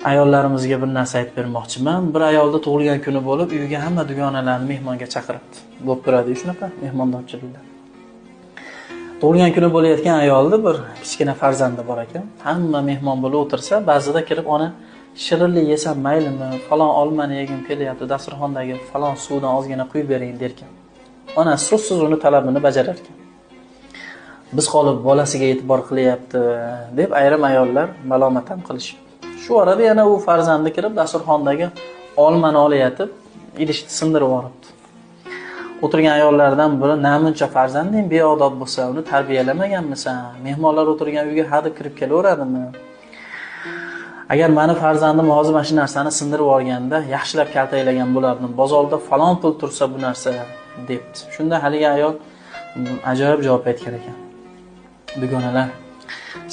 Ayollarimizga bir narsa aytib bermoqchiman. Bir ayolda tug'ilgan kuni bo'lib, uyiga hamma dugonalarni mehmonga chaqiribdi. Bo'lib turadi shunaqa mehmondorchiliklar. Tug'ilgan kuni bo'layotgan ayolda bir kichkina farzandi bor ekan. Hamma mehmon bo'lib o'tirsa, ba'zida kirib ona shirinlik yesam maylimi, falon olmani yegim kelyapti, dasturxondagi falon suvdan ozgina quyib bering derkan. Ona so'zsiz uni talabini bajarar ekan. Biz qolib bolasiga e'tibor qilyapti deb ayrim ayollar malomat ham qilishib. Shu orada yana u farzandi kirib dasturxondagi olmani olayotib, idishni sindirib yuboribdi. O'tirgan ayollardan biri namuncha farzanding beodob bo'lsa, uni tarbiyalamaganmisan? Mehmonlar o'tirgan uyga hadeb kirib kelaveradimi? Agar meni farzandim hozir mana shu narsani sindirib yuborganda yaxshilab kaltaklagan bo'lardim. Bozorda falon pul tursa bu narsa debdi. Shunda haligi ayol ajoyib javob aytgan ekan. Dugonalar,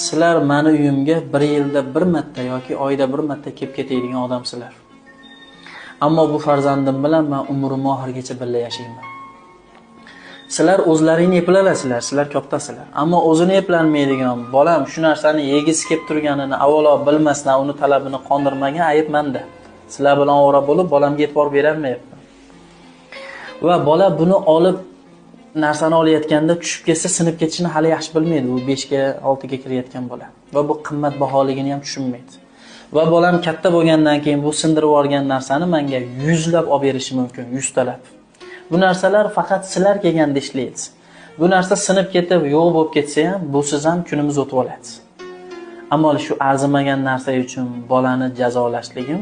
sizlar meni uyimga bir yilda bir marta yoki oyda bir marta kelib ketadigan odamsizlar. Ammo bu farzandim bilan men umrim oxirigacha birga yashayman. Sizlar o'zlaringni eplalasizlar, sizlar kattasizlar. Ammo o'zini eplanmaydigan bolam shu narsani yegisi kelib turganini avvalo bilmasdan uni talabini qondirmagan ayb menda. Sizlar bilan ovora bo'lib bolamga e'tibor berolmayapman. Va bola buni olib narsani olayotganda tushib ketsa sinib ketishini hali yaxshi bilmaydi. U 5 ga 6 ga kirayotgan bola va bu qimmat baholigini ham tushunmaydi. Va bolam katta bo'lgandan keyin bu sindirib yuborgan narsani menga 100 lab olib berishi mumkin, 100 talab. Bu narsalar faqat sizlar kelganda ishlaydi. Bu narsa sinib ketib, yo'q bo'lib ketsa ham, busiz ham kunimiz o'tib oladi. Ammo shu arzimagan narsa uchun bolani jazolashligim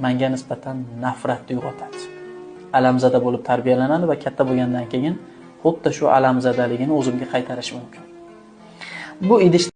menga nisbatan nafratni uyg'otadi. Alamzada bo'lib tarbiyalanadi va katta bo'lgandan keyin xuddi shu alamzadaligini o'zimga qaytarish mumkin. Bu idish